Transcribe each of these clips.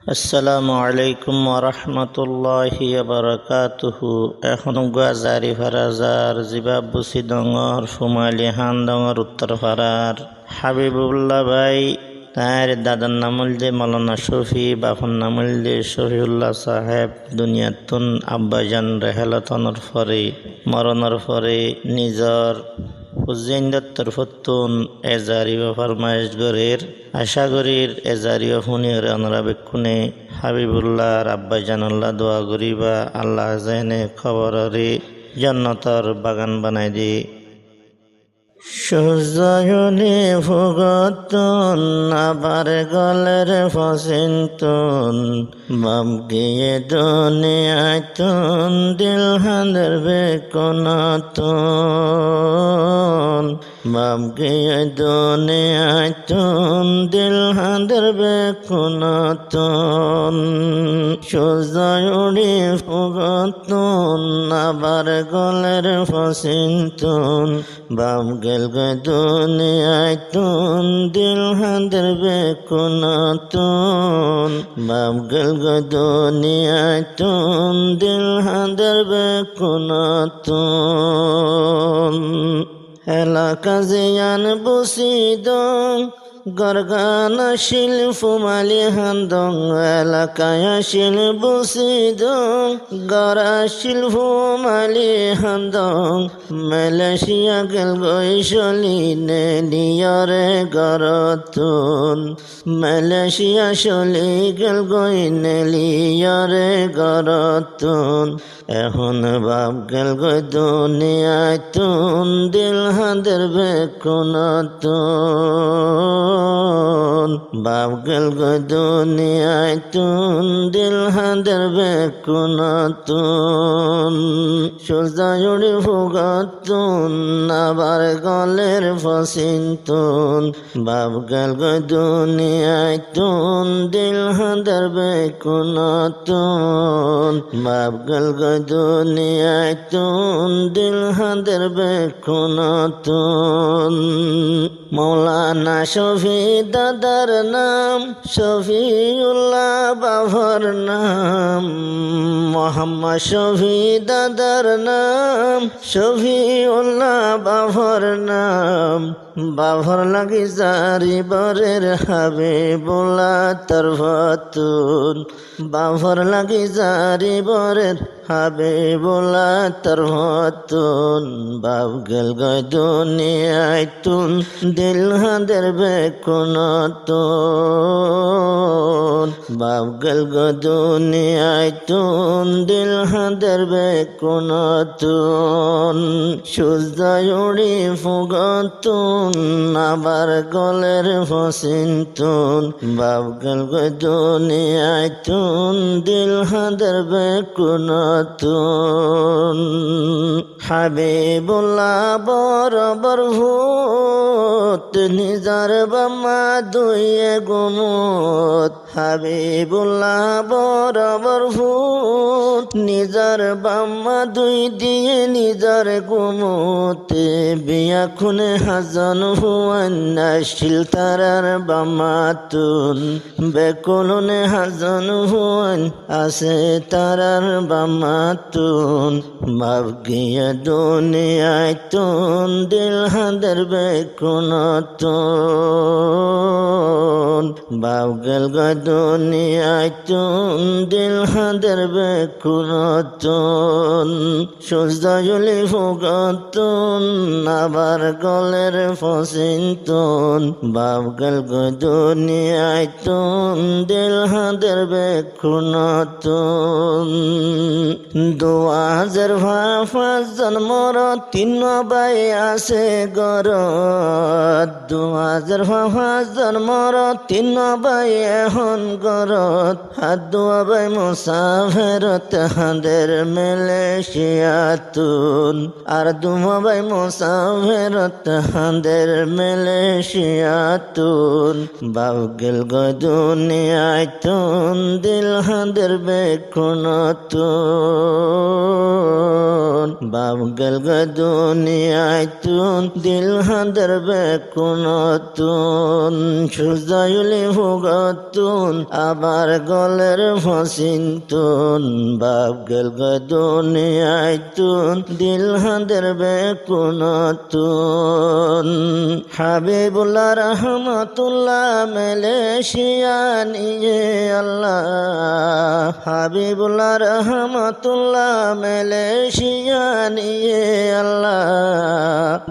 আসসালামু আলাইকুম ওরহমতুল্লাহি বারাকাতুহু। এখন গাজারি ফারাজার জিবাবুসি ডঙর সোমালি হান ডঙর উত্তর ফারার হাবিবুল্লাহ ভাই তার দাদার নামল যে মৌলানা শফি বাপন নামল যে শফিউল্লাহ সাহেব দুনিয়াতুন আব্বাজান রেহালতনের পরে মরণের পরে নিজর হুজেন্দর ফতুন এজারিও ফরমাইশ গরের আশা করির এজারিও ফুনিয়র অনরাবেক্ষণে হাবিবুল্লাহ আব্বাজানুল্লাহ দোয়া করিবা আল্লাহ জেনে খবরে জান্নাতর বাগান বানাই দি। সূর্যয়নে ভগতন আবার গলের ফসিন্তন বাম গিয়ে দুনিয়াতুন দিল হাঁদের বেকনাতুন বাম গিয়ে দুনিয়াতুন দিল হাঁদের বেকনাতুন সূর্যয়নে ভগতন আবার গলের ফসিন্তন বাম গেল দুনিয়াতুন দিল হাঁদের বেকনাতুন বাম গেল দুনিয়াতুন দিল হাঁদের বেকনাতুন এলাকা জিয়ান বসিদং গরগান শিল ফুমালি হান্দং এলাকায় শিল বসিদং গরা শিল ফুমালি হান্দং মালয়েশিয়া গেল গৈশলি নেলিয়রে গরতুন মালয়েশিয়া শলি গেল গই নেলিয়রে গরতুন এখন বাপ গেল গই দুনিয়াতুন দিল হাঁদের বেকনাতুন বাপ গেল গই দুনিয়াতুন দিল হাঁদের বেকনাতুন সূর্যয়ুড়ি ভোগাতুন আবার গলের ফসিন্তুন বাপ গেল গই দুনিয়াতুন দিল হাঁদের বেকনাতুন বাপ গেল গই দুনিয়াতুন দিল হাঁদের বেকনাতুন মৌলানা শফি দাদার নাম শফিউল্লাহ বাবার নাম মোহাম্মদ শফি দাদার নাম শফিউল্লাহ বাবার নাম বাবার লাগি জারি বরের হাবিবুল্লাহ তরফতুন বাবার লাগি জারি বরের হাবিবুল্লাহ তরফতুন বাপ গেল গই দুনিয়াতুন দিল হাঁদের বেকনাতুন বাপ গেল গই দুনিয়াতুন দিল হাঁদের বেকনাতুন সূর্যয়ুড়ি ফুগতুন আবার গলের ফসিন্তুন বাপ গেল গই দুনিয়াতুন দিল হাঁদের বেকনাতুন হাবিবুল্লাহ বরাবর ভূত নিজার বাম্মা দুইয়ে গুমুত হাবিবুল্লাহ বরাবর ভূত নিজার বাম্মা দুই দিয়ে নিজার গুমুতে বিয়া খুনে হাজান হুয়ান আসিল তারার বামাতুন বেকুলনে হাজান হুয়ান আছে তারার বামাতুন বাপ গিয়া দুনিয়াতুন দিল হাঁদের বেকনাতুন বাপ গেল গই দুনিয়াতুন দিল হাঁদের বেকনাতুন সূর্যয়ুলি ফুগতুন আবার গলের ফসিন্তুন বাপ গেল গই দুনিয়াতুন দিল হাঁদের বেকনাতুন 2005 জন্মর তিন বাই আছে গরত 2005 জন্মর তিন বাই এখন গরত হাত দুয়া বাই মুসাফেরত হাঁদের মালয়েশিয়াতুন আর দুমা বাই মুসাফেরত হাঁদের মালয়েশিয়াতুন বাপ গেল গই দুনিয়াতুন দিল হাঁদের বেকনাতুন বাপ গেল গই দুনিয়াতুন দিল হাঁদের বেকনাতুন সূর্য সুজায়ুলি ভুগতুন আবার গলের ফসিনতুন বাপ গেল দুনিয়ায় তুন দিল হাদের বেকুনতুন হাবিবুল্লাহ রহমতুল্লাহ মালয়েশিয়া নিয়ে আল্লাহ হাবিবুল্লাহ রহমতুল্লাহ মালয়েশিয়া নিয়ে আল্লাহ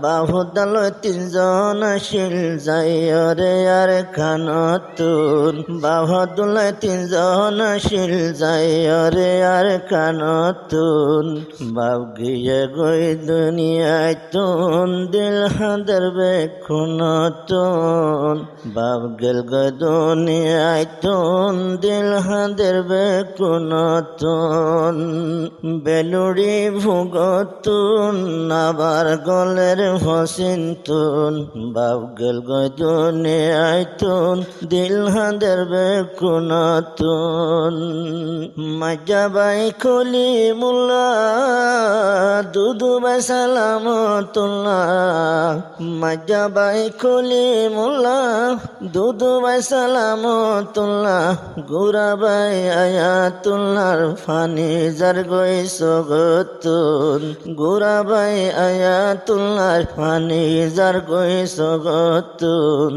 বাহুদালয় তিনজন আসিল যাইরে আর খানতুন বাহুদালয় তিনজন আসিল যাইরে আর খানতুন বাপ গিয়ে গই দুনিয়ায় তুন দিল হাদের বেকুনতুন বাপ গেল গই দুনিয়ায় তুন দিল হাদের বেকুনতুন বেলুড়ি ভুগতুন আবার গলের ফসিনতুন বাপ গেল গই দুনিয়ায় তুন দিল হাদের বেকুনতুন মাজাবাই কলিমুল্লাহ দুদুবাই সালামতুল্লাহ মাজাবাই কলিমুল্লাহ দুদুবাই সালামতুল্লাহ গুরাবাই আয়াতুল্লাহর ফানি যার গই সগতুন গুরাবাই আয়াতুল্লাহর ফানি যার গই সগতুন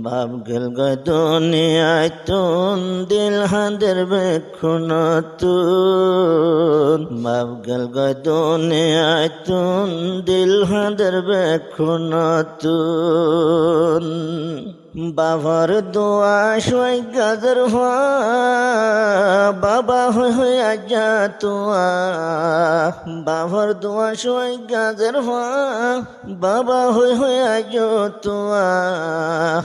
বাপ গেল গই দুনিয়ায় তুন দিল হাদের বেকুনতুন বাপ গেল গই দুনিয়ায় তুন দিল হাদের বেকুনতুন বাবার দোয়া সই গাজর বাবা হয়ে আজা তুয়া বাবার দোয়া সই গাজর বাবা হয়ে আজ তুয়া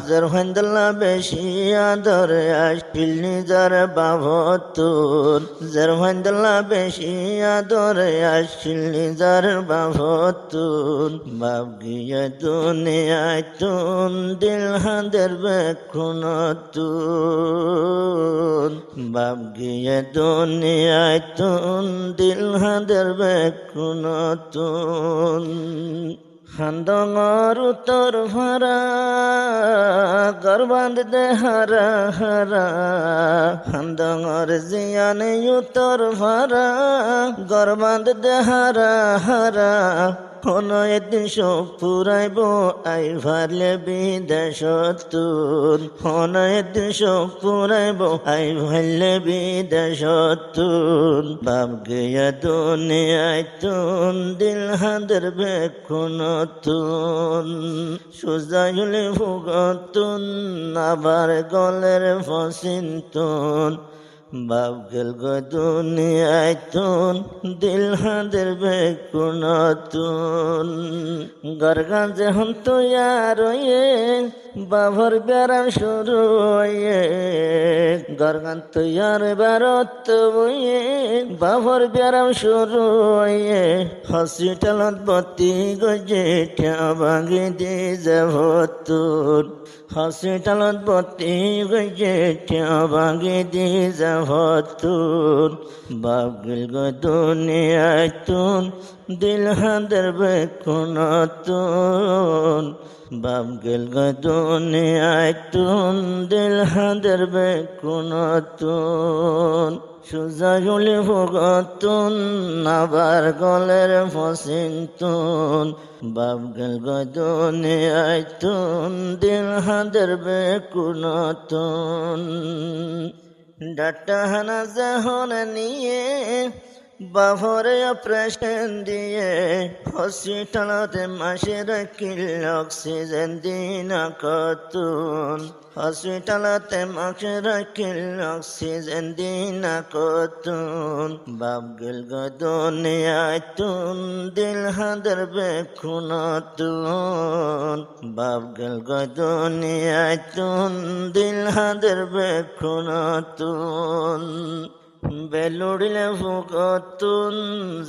জর হন্দলা বেশি আদর আসিল নিজার বাবতুন জর হন্দলা বেশি আদর আসিল নিজার বাবতুন বাপ গিয়ে দুনিয়ায় তুন দিল হাদের বেকুনতুন বাপ গিয়ে দুনিয়ায় তুন দিল হাদের বেকুনতুন হান্দঙর উত্তর ভারা গরবান্ধ দে হারা হারা হান্দঙর জিয়ানে উত্তর ভারা গরবান্ধ দে হারা হারা কোনো একদিন শোক পুরাইব আই ভারলে বিদেশতুন কোনো একদিন শোক পুরাইব আই ভারলে বিদেশতুন বাপ গিয়া দুনিয়ায় তুন দিল হাদের বেকুনতুন সুজায়ুলি ভুগতুন আবার গলের ফসিনতুন বাপ গেল গই দুনিয়ায় তুন দিল হাদের বেকুনতুন গরগান যখন তৈয়ার হয়ে বাভর বেড়ার শুরু হয়ে গরগান তৈয়ার বেরত বইয়ে বাভর বেড়াম শুরু হয়ে হসপিটালত ভর্তি গজে ঠা ভাঙি দি যাবতুন হসপিটালত ভর্তি গজে ঠা ভাঙি দি যাবতুন বাপ গেল গই দুনিয়ায় তুন দিল হাদের বেকুনতুন বাপ গেল গই দুনিয়ায় তুন দিল হাদের বেকুনতুন সুজায়ুলি ভুগতুন আবার গলের ফসিনতুন বাপ গেল গই দুনিয়ায় তুন দিল হাদের বেকুনতুন ডাক্তারখানা যখন নিয়ে বাভরে অপারেশন দিয়ে হসপিটালতে মাসে রাখিল অক্সিজেন দিন কতুন হসপিটালতে মাসে রাখিল অক্সিজেন দিন কতুন বাপ গেল গই দুনিয়ায় তুন দিল হাদের বেকুনতুন বাপ গেল গই দুনিয়ায় তুন দিল হাদের বেকুনতুন বেলুড়িলে ভুগতুন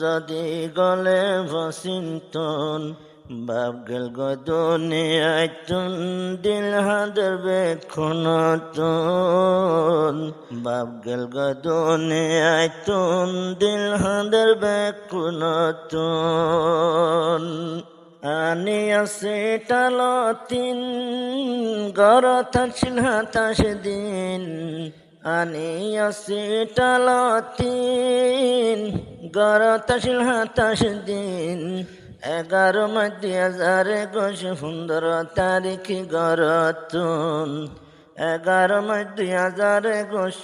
যদি গলে ফসিনতুন বাপ গেল গই দুনিয়ায় তুন দিল হাদের বেকুনতুন বাপ গেল গই দুনিয়ায় তুন দিল হাদের বেকুনতুন আনি আছে টালতিন গরত ছিল হাতাশ দিন আনি আছে টালতিন গরত ছিল হাতাশ দিন 11 মাস 2021 15 তারিখ গরতুন 11 মাস 2021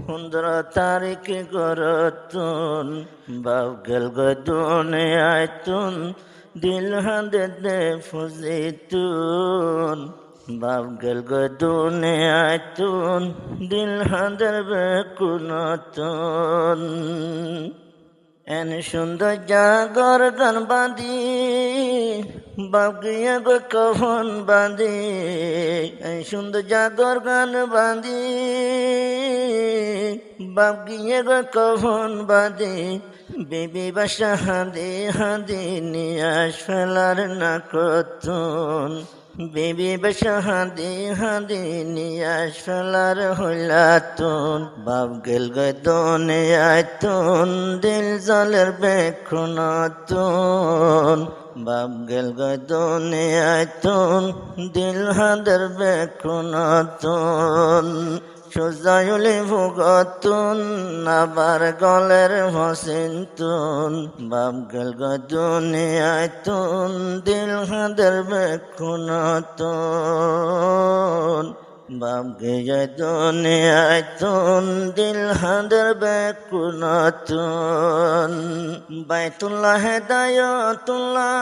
15 তারিখ গরতুন বাপ গেল গদুনে আয়তুন দিল হাঁদে দে ফুজিতুন বাপ গেল গদুনে আয়তুন দিল হাঁদের বেকুনতুন এন সুন্দর জাগর গান বাঁধি বাপ গিয়ে গো কফন বাঁধি এন সুন্দর জাগর গান বাঁধি বাপ গিয়ে গো কফন বাঁধি বিবি বাসা হাঁদি হাঁদি নিয়াস ফেলার না কতুন বিবি বাসা হাঁদি হাঁদি নিয়াস ফেলার হইলাতুন বাপ গেল গদনে আয়তুন দিল জলের বেখুনতুন বাপ গেল গদনে আয়তুন দিল হাঁদের বেখুনতুন সুজায়ুলি ভুগতুন আবার গলের হসিনতুন বাপ গেল গদুনে আয়তুন দিল হাঁদের বেখুনতুন বাপ গিয়ে দুনে আয়তুন দিল হাঁদের বেকুনতুন বাইতুল্লাহ হেদায়তুল্লাহ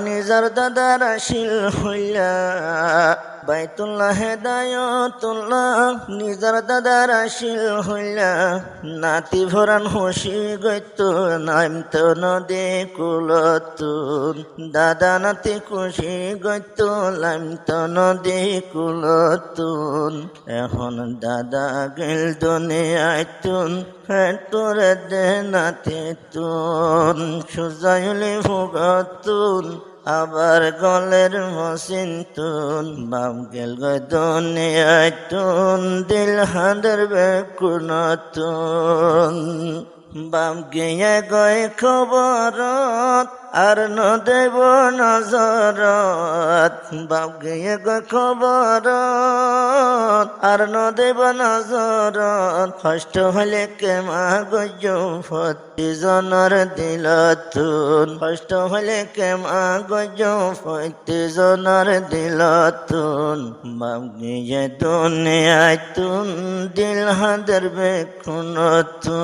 নিজর দাদার আসিল হইলা বাইতুল্লাহ হেদায়তুল্লাহ নিজর দাদার আসিল হইলা নাতি ভরান হসি গইত নামত নদী কুলতুন দাদা নাতি খুশি গইত নামত নদী কুলতুন এখন দাদা গেল দুনে আয়তুন তোরে দে নাতি তুন সুজাইলি ভুগতুন আবার গলের মসিনতুন বাপ গেল গদনে আয়তুন দিল হাঁদের বেকুনতুন বাপ গিয়ে গয়ে খবরত আর ন দেব নজরত বাপ গিয়ে গে খবরত আর ন দেব নজরত কষ্ট হলে কে মা গজ ফতি জনর দিলতুন কষ্ট হলে কে মা গজ ফতি জনর দিলতুন বাপ গিয়ে দুনে আয়তুন দিল হাঁদের বেকুনতুন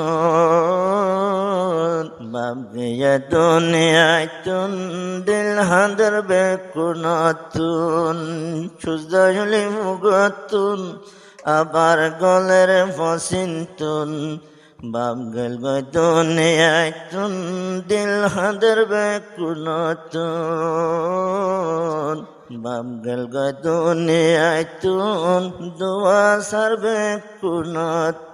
বাপ গিয়ে দুনে আয়তুন দিল হাঁদের বেকুনতুন সুজাইলি ভুগতুন আবার গলের ফসিনতুন বাপ গেল গদনে আয়তুন দিল হাঁদের বেকুনতুন বাপ গেল গদনে আয়তুন দুয়া সার বেকুনতুন